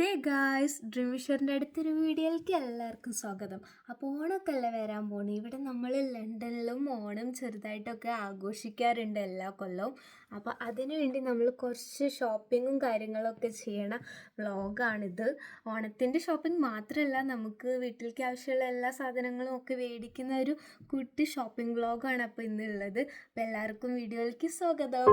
Hey guys, dream വിഷറിൻ്റെ അടുത്തൊരു വീഡിയോയിലേക്ക് എല്ലാവർക്കും സ്വാഗതം. അപ്പോൾ ഓണമൊക്കെ അല്ലേ വരാൻ പോണി. ഇവിടെ നമ്മൾ ലണ്ടനിലും ഓണം ചെറുതായിട്ടൊക്കെ ആഘോഷിക്കാറുണ്ട് എല്ലാ കൊല്ലവും. അപ്പോൾ അതിനു വേണ്ടി നമ്മൾ കുറച്ച് ഷോപ്പിങ്ങും കാര്യങ്ങളൊക്കെ ചെയ്യണ വ്ളോഗാണിത്. ഓണത്തിൻ്റെ ഷോപ്പിംഗ് മാത്രമല്ല, നമുക്ക് വീട്ടിലേക്ക് ആവശ്യമുള്ള എല്ലാ സാധനങ്ങളും ഒക്കെ മേടിക്കുന്ന ഒരു കുട്ടി ഷോപ്പിംഗ് വ്ളോഗാണ് അപ്പോൾ ഇന്നുള്ളത്. അപ്പോൾ എല്ലാവർക്കും വീഡിയോയിലേക്ക് സ്വാഗതം.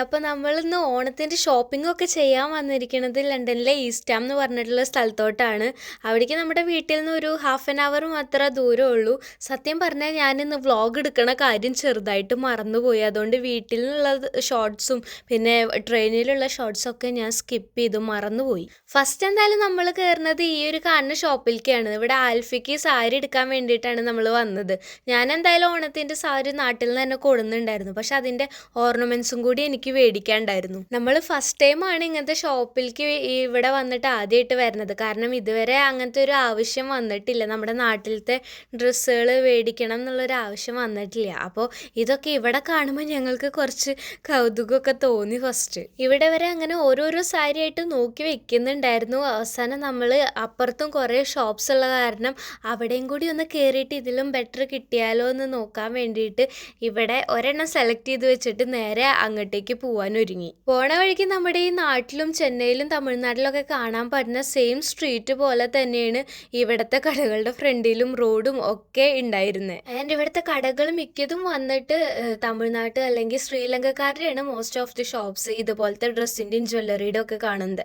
അപ്പോൾ നമ്മളിന്ന് ഓണത്തിൻ്റെ ഷോപ്പിംഗ് ഒക്കെ ചെയ്യാൻ വന്നിരിക്കുന്നത് ലണ്ടനിലെ ഈസ്റ്റ് ഹാം എന്ന് പറഞ്ഞിട്ടുള്ള സ്ഥലത്തോട്ടാണ്. അവിടേക്ക് നമ്മുടെ വീട്ടിൽ നിന്ന് ഒരു ½ മാത്രമേ ദൂരമുള്ളൂ. സത്യം പറഞ്ഞാൽ ഞാനിന്ന് വ്ളോഗ് എടുക്കണ കാര്യം ചെറുതായിട്ട് മറന്നുപോയി. അതുകൊണ്ട് വീട്ടിൽ നിന്നുള്ള ഷോർട്സും പിന്നെ ട്രെയിനിലുള്ള ഷോർട്സൊക്കെ ഞാൻ സ്കിപ്പ് ചെയ്തു, മറന്നുപോയി. ഫസ്റ്റ് എന്തായാലും നമ്മൾ കയറുന്നത് ഈ ഒരു കാണുന്ന ഷോപ്പിലേക്കാണ്. ഇവിടെ ആൽഫിക്ക് സാരി എടുക്കാൻ വേണ്ടിയിട്ടാണ് നമ്മൾ വന്നത്. ഞാൻ എന്തായാലും ഓണത്തിൻ്റെ സാരി നാട്ടിൽ നിന്ന് തന്നെ കൊടുക്കുന്നുണ്ടായിരുന്നു. പക്ഷെ അതിൻ്റെ ഓർണമെൻറ്റ്സും കൂടി എനിക്ക് മേടിക്കാണ്ടായിരുന്നു. നമ്മൾ ഫസ്റ്റ് ടൈമാണ് ഇങ്ങനത്തെ ഷോപ്പിലേക്ക് ഇവിടെ വന്നിട്ട് ആദ്യമായിട്ട് വരുന്നത്. കാരണം ഇതുവരെ അങ്ങനത്തെ ഒരു ആവശ്യം വന്നിട്ടില്ല. നമ്മുടെ നാട്ടിലത്തെ ഡ്രസ്സുകൾ മേടിക്കണം എന്നുള്ളൊരു ആവശ്യം വന്നിട്ടില്ല. അപ്പോൾ ഇതൊക്കെ ഇവിടെ കാണുമ്പോൾ ഞങ്ങൾക്ക് കുറച്ച് കൗതുകമൊക്കെ തോന്നി. ഫസ്റ്റ് ഇവിടെ വരെ അങ്ങനെ ഓരോരോ സാരി ആയിട്ട് നോക്കി വെക്കുന്നുണ്ടായിരുന്നു. അവസാനം നമ്മൾ അപ്പുറത്തും കുറേ ഷോപ്സ് ഉള്ള കാരണം അവിടെയും കൂടി ഒന്ന് കയറിയിട്ട് ഇതിലും ബെറ്റർ കിട്ടിയാലോ എന്ന് നോക്കാൻ വേണ്ടിയിട്ട് ഇവിടെ ഒരെണ്ണം സെലക്ട് ചെയ്ത് വെച്ചിട്ട് നേരെ അങ്ങോട്ടേക്ക് പോകാനൊരുങ്ങി. പോണ വഴിക്ക് നമ്മുടെ ഈ നാട്ടിലും ചെന്നൈയിലും തമിഴ്നാട്ടിലൊക്കെ കാണാൻ പറ്റുന്ന സെയിം സ്ട്രീറ്റ് പോലെ തന്നെയാണ് ഇവിടുത്തെ കടകളുടെ ഫ്രണ്ടിലും റോഡും ഒക്കെ ഉണ്ടായിരുന്നത്. ആൻഡ് ഇവിടുത്തെ കടകൾ മിക്കതും വന്നിട്ട് തമിഴ്നാട്ട് അല്ലെങ്കിൽ ശ്രീലങ്കക്കാരുടെയാണ് മോസ്റ്റ് ഓഫ് ദി ഷോപ്സ് ഇതുപോലത്തെ ഡ്രസ്സിൻ്റെയും ജ്വല്ലറിയുടെ ഒക്കെ കാണുന്നത്.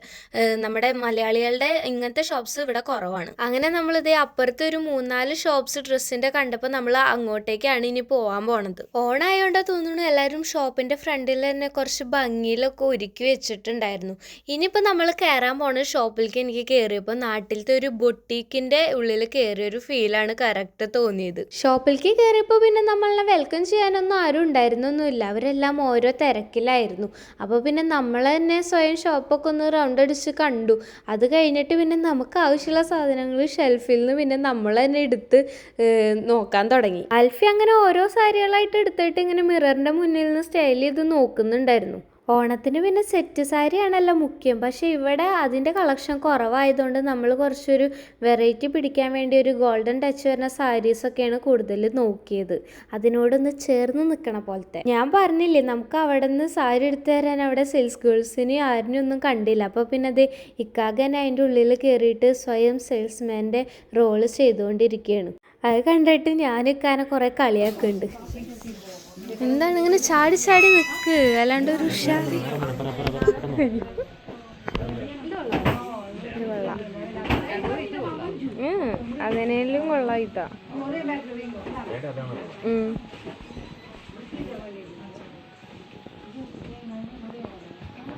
നമ്മുടെ മലയാളികളുടെ ഇങ്ങനത്തെ ഷോപ്സ് ഇവിടെ കുറവാണ്. അങ്ങനെ നമ്മളിതേ അപ്പുറത്ത് ഒരു 3-4 ഷോപ്സ് ഡ്രസ്സിൻ്റെ കണ്ടപ്പോൾ നമ്മൾ അങ്ങോട്ടേക്കാണ് ഇനി പോകാൻ പോണത്. ഓണായോണ്ടോ തോന്നുന്നു എല്ലാവരും ഷോപ്പിൻ്റെ ഫ്രണ്ടിൽ തന്നെ കുറച്ച് ഭംഗിയിലൊക്കെ ഒരുക്കി വെച്ചിട്ടുണ്ടായിരുന്നു. ഇനിയിപ്പോൾ നമ്മൾ കയറാൻ പോണ ഷോപ്പിലേക്ക് എനിക്ക് കയറിയപ്പോൾ നാട്ടിലത്തെ ഒരു ബൊട്ടീക്കിൻ്റെ ഉള്ളിൽ കയറിയൊരു ഫീലാണ് കറക്റ്റ് തോന്നിയത്. ഷോപ്പിലേക്ക് കയറിയപ്പോൾ പിന്നെ നമ്മളെ വെൽക്കം ചെയ്യാനൊന്നും ആരും ഉണ്ടായിരുന്നൊന്നുമില്ല. അവരെല്ലാം ഓരോ തിരക്കിലായിരുന്നു. അപ്പോൾ പിന്നെ നമ്മൾ തന്നെ സ്വയം ഷോപ്പൊക്കെ ഒന്ന് റൗണ്ട് അടിച്ച് കണ്ടു. അത് കഴിഞ്ഞിട്ട് പിന്നെ നമുക്ക് ആവശ്യമുള്ള സാധനങ്ങൾ ഷെൽഫിൽ നിന്ന് പിന്നെ നമ്മൾ തന്നെ എടുത്ത് നോക്കാൻ തുടങ്ങി. ആൽഫി അങ്ങനെ ഓരോ സാരികളായിട്ട് എടുത്തിട്ട് ഇങ്ങനെ മിററിൻ്റെ മുന്നിൽ നിന്ന് സ്റ്റൈൽ ചെയ്ത് നോക്കുന്നുണ്ടായിരുന്നു. ഓണത്തിന് പിന്നെ സെറ്റ് സാരിയാണല്ലോ മുഖ്യം. പക്ഷേ ഇവിടെ അതിൻ്റെ കളക്ഷൻ കുറവായതുകൊണ്ട് നമ്മൾ കുറച്ചൊരു വെറൈറ്റി പിടിക്കാൻ വേണ്ടി ഒരു ഗോൾഡൻ ടച്ച് വരുന്ന സാരീസൊക്കെയാണ് കൂടുതൽ നോക്കിയത്. അതിനോടൊന്ന് ചേർന്ന് നിൽക്കണ പോലത്തെ. ഞാൻ പറഞ്ഞില്ലേ, നമുക്ക് അവിടെ നിന്ന് സാരി എടുത്തു തരാൻ അവിടെ സെയിൽസ് ഗേൾസിന് ആരും ഒന്നും കണ്ടില്ല. അപ്പോൾ പിന്നെ അത് ഇക്കാകനെ അതിൻ്റെ ഉള്ളിൽ കയറിയിട്ട് സ്വയം സെയിൽസ്മാൻ്റെ റോള് ചെയ്തുകൊണ്ടിരിക്കുകയാണ്. അത് കണ്ടിട്ട് ഞാൻ ഇക്കാനെ കുറേ കളിയാക്കുന്നുണ്ട്. എന്താണ് ഇങ്ങനെ ചാടി ചാടി നിൽക്ക്, അല്ലാണ്ട് ഒരു ഉഷാറി. അങ്ങനെയും കൊള്ളാം ഇതാ.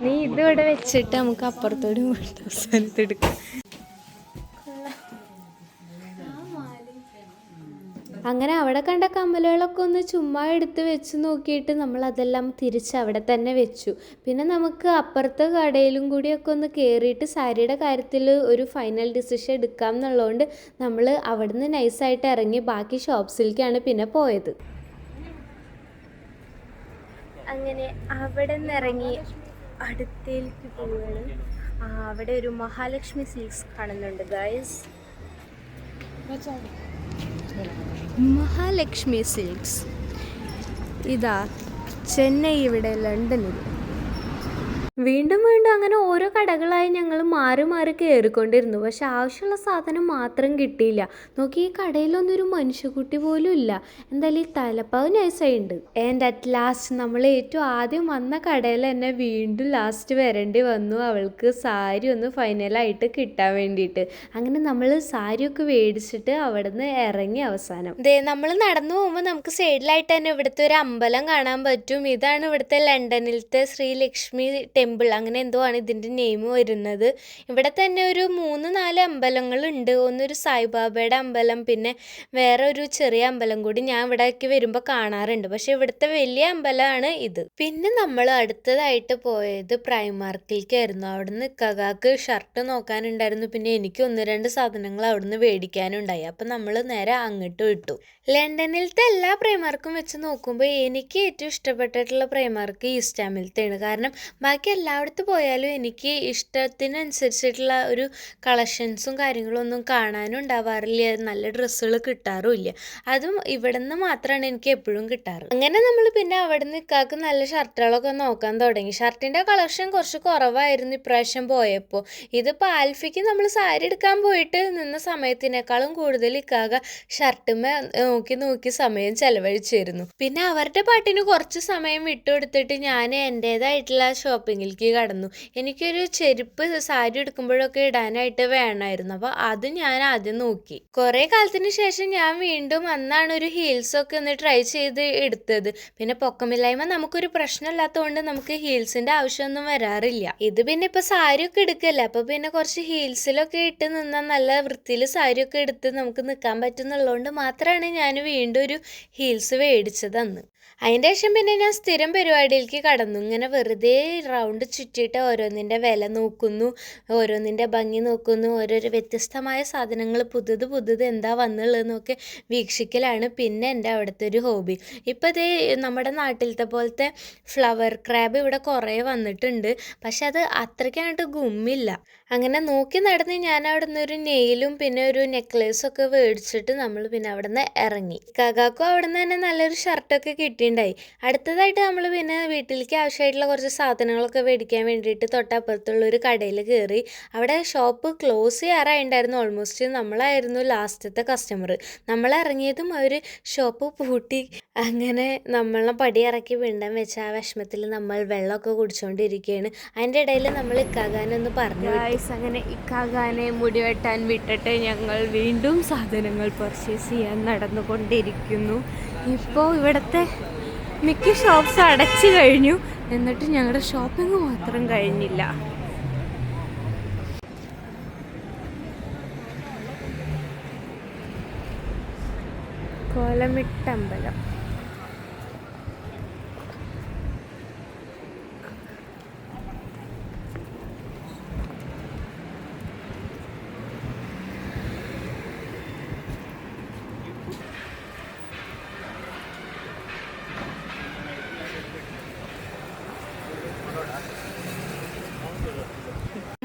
നീ ഇതിവിടെ വെച്ചിട്ട് നമുക്ക് അപ്പുറത്തോട് അവസാനത്തെടുക്കാം. അങ്ങനെ അവിടെ കണ്ട കമ്മലുകളൊക്കെ ഒന്ന് ചുമ്മാ എടുത്ത് വെച്ച് നോക്കിയിട്ട് നമ്മൾ അതെല്ലാം തിരിച്ച് അവിടെ തന്നെ വെച്ചു. പിന്നെ നമുക്ക് അപ്പുറത്തെ കടയിലും കൂടിയൊക്കെ ഒന്ന് കയറിയിട്ട് സാരിയുടെ കാര്യത്തിൽ ഒരു ഫൈനൽ ഡിസിഷൻ എടുക്കാം എന്നുള്ളതുകൊണ്ട് നമ്മൾ അവിടെ നിന്ന് നൈസായിട്ട് ഇറങ്ങി ബാക്കി ഷോപ്സിലേക്കാണ് പിന്നെ പോയത്. അങ്ങനെ അവിടെ നിന്ന് ഇറങ്ങി അടുത്തേക്ക് പോവുകയാണ്. അവിടെ ഒരു മഹാലക്ഷ്മി സിൽക്സ് കാണുന്നുണ്ട് ഗൈസ്. മഹാലക്ഷ്മി സിൽക്സ് ഇതാ ചെന്നൈ, ഇവിടെ ലണ്ടനിൽ. വീണ്ടും വീണ്ടും അങ്ങനെ ഓരോ കടകളായി ഞങ്ങൾ മാറി മാറി കയറിക്കൊണ്ടിരുന്നു. പക്ഷെ ആവശ്യമുള്ള സാധനം മാത്രം കിട്ടിയില്ല. നോക്കി, ഈ കടയിലൊന്നും ഒരു മനുഷ്യക്കുട്ടി പോലും ഇല്ല. എന്തായാലും ഈ തലപ്പാവ് നൈസായിട്ടുണ്ട്. ആൻഡ് അറ്റ് ലാസ്റ്റ് നമ്മൾ ഏറ്റവും ആദ്യം വന്ന കടയിൽ തന്നെ വീണ്ടും ലാസ്റ്റ് വരേണ്ടി വന്നു അവൾക്ക് സാരി ഒന്ന് ഫൈനലായിട്ട് കിട്ടാൻ വേണ്ടിയിട്ട്. അങ്ങനെ നമ്മൾ സാരിയൊക്കെ മേടിച്ചിട്ട് അവിടെ നിന്ന് ഇറങ്ങി. അവസാനം നമ്മൾ നടന്നു പോകുമ്പോൾ നമുക്ക് സൈഡിലായിട്ട് തന്നെ ഇവിടുത്തെ ഒരു അമ്പലം കാണാൻ പറ്റും. ഇതാണ് ഇവിടുത്തെ ലണ്ടനിലത്തെ ശ്രീലക്ഷ്മി ടെമ്പിൾ ടെമ്പിൾ അങ്ങനെ എന്തോ ആണ് ഇതിൻ്റെ നെയിം വരുന്നത്. ഇവിടെ തന്നെ ഒരു 3-4 അമ്പലങ്ങളുണ്ട്. ഒന്നൊരു സായിബാബയുടെ അമ്പലം, പിന്നെ വേറെ ഒരു ചെറിയ അമ്പലം കൂടി ഞാൻ ഇവിടേക്ക് വരുമ്പോൾ കാണാറുണ്ട്. പക്ഷെ ഇവിടുത്തെ വലിയ അമ്പലമാണ് ഇത്. പിന്നെ നമ്മൾ അടുത്തതായിട്ട് പോയത് പ്രൈമാർക്കിലേക്കായിരുന്നു. അവിടുന്ന് ഇക്കാക്ക് ഷർട്ട് നോക്കാനുണ്ടായിരുന്നു, പിന്നെ എനിക്ക് 1-2 സാധനങ്ങൾ അവിടുന്ന് മേടിക്കാനുണ്ടായി. അപ്പം നമ്മൾ നേരെ അങ്ങോട്ട് വിട്ടു. ലണ്ടനിലത്തെ എല്ലാ പ്രൈമാർക്കും വെച്ച് നോക്കുമ്പോൾ എനിക്ക് ഏറ്റവും ഇഷ്ടപ്പെട്ടിട്ടുള്ള പ്രൈമാർക്ക് ഈസ്റ്റ് ഹാമിലത്തെയാണ്. കാരണം ബാക്കി എല്ലായിടത്ത് പോയാലും എനിക്ക് ഇഷ്ടത്തിനനുസരിച്ചിട്ടുള്ള ഒരു കളക്ഷൻസും കാര്യങ്ങളും ഒന്നും കാണാനും ഉണ്ടാവാറില്ല, നല്ല ഡ്രസ്സുകൾ കിട്ടാറുമില്ല. അതും ഇവിടെ നിന്ന് മാത്രമാണ് എനിക്ക് എപ്പോഴും കിട്ടാറ്. അങ്ങനെ നമ്മൾ പിന്നെ അവിടെ നിന്ന് ഇക്കാക്ക് നല്ല ഷർട്ടുകളൊക്കെ നോക്കാൻ തുടങ്ങി. ഷർട്ടിൻ്റെ കളക്ഷൻ കുറച്ച് കുറവായിരുന്നു ഇപ്രാവശ്യം പോയപ്പോൾ. ഇതിപ്പോൾ ആൽഫിക്ക് നമ്മൾ സാരി എടുക്കാൻ പോയിട്ട് നിന്ന സമയത്തിനേക്കാളും കൂടുതൽ ഇക്കാക ഷർട്ടുമേ നോക്കി സമയം ചെലവഴിച്ചിരുന്നു. പിന്നെ അവരുടെ പാട്ടിന് കുറച്ച് സമയം വിട്ടുകൊടുത്തിട്ട് ഞാൻ എൻ്റേതായിട്ടുള്ള ഷോപ്പിങ്ങിലേക്ക് കടന്നു. എനിക്കൊരു ചെരുപ്പ് സാരി എടുക്കുമ്പോഴൊക്കെ ഇടാനായിട്ട് വേണമായിരുന്നു. അപ്പോൾ അത് ഞാൻ ആദ്യം നോക്കി. കുറേ കാലത്തിന് ശേഷം ഞാൻ വീണ്ടും അന്നാണ് ഒരു ഹീൽസൊക്കെ ഒന്ന് ട്രൈ ചെയ്ത് എടുത്തത്. പിന്നെ പൊക്കമില്ലായ്മ നമുക്കൊരു പ്രശ്നമില്ലാത്തതുകൊണ്ട് നമുക്ക് ഹീൽസിൻ്റെ ആവശ്യമൊന്നും വരാറില്ല. ഇത് പിന്നെ ഇപ്പോൾ സാരിയൊക്കെ എടുക്കല്ലേ, അപ്പോൾ പിന്നെ കുറച്ച് ഹീൽസിലൊക്കെ ഇട്ട് നിന്നാൽ നല്ല വൃത്തിയിൽ സാരിയൊക്കെ എടുത്ത് നമുക്ക് നിൽക്കാൻ പറ്റുന്നുള്ളതുകൊണ്ട് മാത്രമാണ് ഞാൻ വീണ്ടും ഒരു ഹീൽസ് മേടിച്ചത് അന്ന്. അതിൻ്റെ ശേഷം പിന്നെ ഞാൻ സ്ഥിരം പരിപാടിയിലേക്ക് കടന്നു. ഇങ്ങനെ വെറുതെ റൗണ്ട് ചുറ്റിയിട്ട് ഓരോന്നിൻ്റെ വില നോക്കുന്നു, ഓരോന്നിൻ്റെ ഭംഗി നോക്കുന്നു, ഓരോരോ വ്യത്യസ്തമായ സാധനങ്ങൾ പുതുത് എന്താ വന്നുള്ളതെന്നൊക്കെ വീക്ഷിക്കലാണ് പിന്നെ എൻ്റെ അവിടുത്തെ ഒരു ഹോബി. ഇപ്പോൾ ഇതേ നമ്മുടെ നാട്ടിലത്തെ പോലത്തെ ഫ്ലവർ ക്രാബ് ഇവിടെ കുറേ വന്നിട്ടുണ്ട്, പക്ഷെ അത് അത്രയ്ക്കായിട്ട് ഗുമ്മില്ല. അങ്ങനെ നോക്കി നടന്ന് ഞാൻ അവിടെ നിന്ന് ഒരു നെയിലും പിന്നെ ഒരു നെക്ലേസൊക്കെ മേടിച്ചിട്ട് നമ്മൾ പിന്നെ അവിടെ നിന്ന് ഇറങ്ങി. കാക്കാക്കും അവിടെ നിന്ന് തന്നെ നല്ലൊരു ഷർട്ടൊക്കെ കിട്ടിയിട്ടുണ്ടായി. അടുത്തതായിട്ട് നമ്മൾ പിന്നെ വീട്ടിലേക്ക് ആവശ്യമായിട്ടുള്ള കുറച്ച് സാധനങ്ങളൊക്കെ മേടിക്കാൻ വേണ്ടിയിട്ട് തൊട്ടപ്പുറത്തുള്ള ഒരു കടയിൽ കയറി. അവിടെ ഷോപ്പ് ക്ലോസ് ചെയ്യാറായിട്ടുണ്ടായിരുന്നു. ഓൾമോസ്റ്റ് നമ്മളായിരുന്നു ലാസ്റ്റത്തെ കസ്റ്റമർ. നമ്മൾ ഇറങ്ങിയതും അവർ ഷോപ്പ് പൂട്ടി. അങ്ങനെ നമ്മളെ പടി ഇറക്കി വീണ്ടാൻ വെച്ച ആ വിഷമത്തിൽ നമ്മൾ വെള്ളമൊക്കെ കുടിച്ചുകൊണ്ടിരിക്കുകയാണ്. അതിൻ്റെ ഇടയിൽ നമ്മൾ ഇക്കാകാനൊന്ന് പറഞ്ഞു. അങ്ങനെ ഇക്കാകാനെ മുടി വെട്ടാൻ വിട്ടിട്ട് ഞങ്ങൾ വീണ്ടും സാധനങ്ങൾ പർച്ചേസ് ചെയ്യാൻ നടന്നുകൊണ്ടിരിക്കുന്നു. ഇപ്പോൾ ഇവിടുത്തെ മിക്ക ഷോപ്സ് അടച്ചു കഴിഞ്ഞു, എന്നിട്ട് ഞങ്ങളുടെ ഷോപ്പിംഗ് മാത്രം കഴിഞ്ഞില്ല. കോലമിട്ടമ്പലം.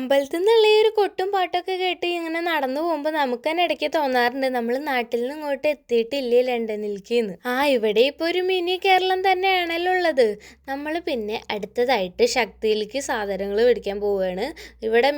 അമ്പലത്തിൽ നിന്നുള്ള ഈ ഒരു കൊട്ടും പാട്ടൊക്കെ കേട്ട് ഇങ്ങനെ നടന്നു പോകുമ്പോൾ നമുക്ക് തന്നെ ഇടയ്ക്ക് തോന്നാറുണ്ട് നമ്മൾ നാട്ടിൽ നിന്ന് ഇങ്ങോട്ട് എത്തിയിട്ടില്ലേ ലണ്ടനിലേക്ക് എന്ന്. ഇവിടെ ഇപ്പോൾ ഒരു മിനി കേരളം തന്നെയാണല്ലോ ഉള്ളത്. നമ്മൾ പിന്നെ അടുത്തതായിട്ട് ശക്തിയിലേക്ക് സാധനങ്ങൾ മേടിക്കാൻ പോവുകയാണ്. ഇവിടെ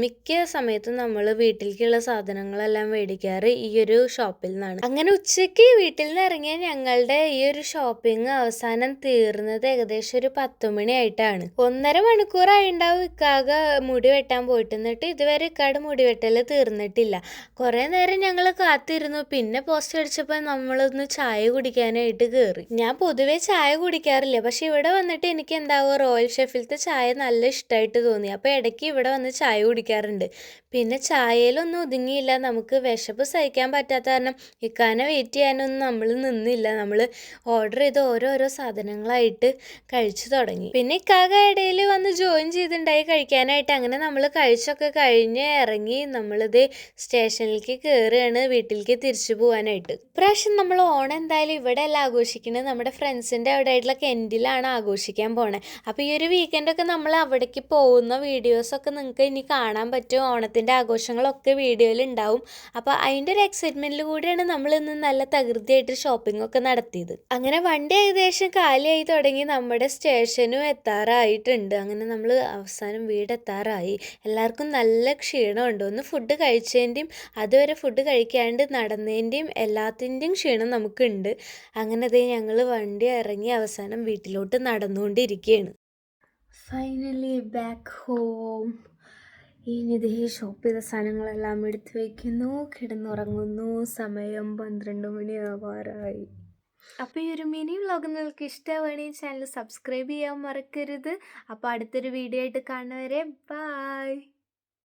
മിക്ക സമയത്തും നമ്മൾ വീട്ടിലേക്കുള്ള സാധനങ്ങളെല്ലാം മേടിക്കാറ് ഈ ഒരു ഷോപ്പിൽ നിന്നാണ്. അങ്ങനെ ഉച്ചയ്ക്ക് വീട്ടിൽ നിന്ന് ഇറങ്ങിയ ഞങ്ങളുടെ ഈ ഒരു ഷോപ്പിംഗ് അവസാനം തീർന്നത് ഏകദേശം ഒരു 10 മണിയായിട്ടാണ്. 1.5 മണിക്കൂറായി ഉണ്ടാവും ഇക്കാക മുടി വെട്ടാൻ പോയിട്ട്. എന്നിട്ട് ഇതുവരെ ഇക്കാട് മുടി വെട്ടൽ തീർന്നിട്ടില്ല. കുറേ നേരം ഞങ്ങൾ കാത്തിരുന്നു. പിന്നെ പോസ്റ്റ് അടിച്ചപ്പോൾ നമ്മളൊന്ന് ചായ കുടിക്കാനായിട്ട് കയറി. ഞാൻ പൊതുവേ ചായ കുടിക്കാറില്ല, പക്ഷെ ഇവിടെ വന്നിട്ട് എനിക്ക് എന്താവുക റോയൽ ഷെഫിലത്തെ ചായ നല്ല ഇഷ്ടമായിട്ട് തോന്നി. അപ്പോൾ ഇടയ്ക്ക് ഇവിടെ വന്ന് ചായ കുടിക്കാറുണ്ട്. പിന്നെ ചായയിലൊന്നും ഒതുങ്ങിയില്ല. നമുക്ക് വിശപ്പ് സഹിക്കാൻ പറ്റാത്ത കാരണം ഇക്കാനെ വെയിറ്റ് ചെയ്യാനൊന്നും നമ്മൾ നിന്നില്ല. നമ്മൾ ഓർഡർ ചെയ്ത് ഓരോരോ സാധനങ്ങളായിട്ട് കഴിച്ചു തുടങ്ങി. പിന്നെ ഇക്കാക ഇടയിൽ വന്ന് ജോയിൻ ചെയ്തിട്ടുണ്ടായി കഴിക്കാനായിട്ട്. അങ്ങനെ നമ്മൾ കഴിച്ചൊക്കെ കഴിഞ്ഞ് ഇറങ്ങി നമ്മളിത് സ്റ്റേഷനിലേക്ക് കയറുകയാണ് വീട്ടിലേക്ക് തിരിച്ചു പോകാനായിട്ട്. ഇപ്രാവശ്യം നമ്മൾ ഓണം എന്തായാലും ഇവിടെ അല്ല ആഘോഷിക്കുന്നത്, നമ്മുടെ ഫ്രണ്ട്സിൻ്റെ അവിടെ ആയിട്ടുള്ള കെൻറ്റിലാണ് ആഘോഷിക്കാൻ പോണേ. അപ്പോൾ ഈ ഒരു വീക്കെൻഡൊക്കെ നമ്മൾ അവിടേക്ക് പോകുന്ന വീഡിയോസൊക്കെ നിങ്ങൾക്ക് ഇനി കാണാൻ പറ്റും. ഓണത്തിൻ്റെ ആഘോഷങ്ങളൊക്കെ വീഡിയോയിൽ ഉണ്ടാവും. അപ്പോൾ അതിൻ്റെ ഒരു എക്സൈറ്റ്മെൻറ്റിൽ കൂടിയാണ് നമ്മൾ ഇന്ന് നല്ല തകൃതിയായിട്ട് ഷോപ്പിംഗ് ഒക്കെ നടത്തിയത്. അങ്ങനെ വണ്ടി ഏകദേശം കാലിയായി തുടങ്ങി. നമ്മുടെ സ്റ്റേഷനും എത്താറായിട്ടുണ്ട്. അങ്ങനെ നമ്മൾ അവസാനം വീടെത്താറായി. എല്ലാവർക്കും നല്ല ക്ഷീണമുണ്ട്. ഒന്ന് ഫുഡ് കഴിച്ചതിൻ്റെയും അതുവരെ ഫുഡ് കഴിക്കാണ്ട് നടന്നതിൻ്റെയും എല്ലാത്തിൻ്റെയും ക്ഷീണം നമുക്കുണ്ട്. അങ്ങനെ അതേ ഞങ്ങൾ വണ്ടി ഇറങ്ങി അവസാനം വീട്ടിലോട്ട് നടന്നുകൊണ്ടിരിക്കുകയാണ്. Finally back home. ഇനി ഇതേ ഷോപ്പ് ചെയ്ത സാധനങ്ങളെല്ലാം എടുത്ത് വയ്ക്കുന്നു, കിടന്നുറങ്ങുന്നു. സമയം 12 മണിയാവാറായി. അപ്പോൾ ഈ ഒരു മിനി വ്ളോഗ് നിങ്ങൾക്ക് ഇഷ്ടമാവുകയാണെങ്കിൽ ചാനൽ സബ്സ്ക്രൈബ് ചെയ്യാൻ മറക്കരുത്. അപ്പോൾ അടുത്തൊരു വീഡിയോ ആയിട്ട് കാണുന്നവരെ ബായ്.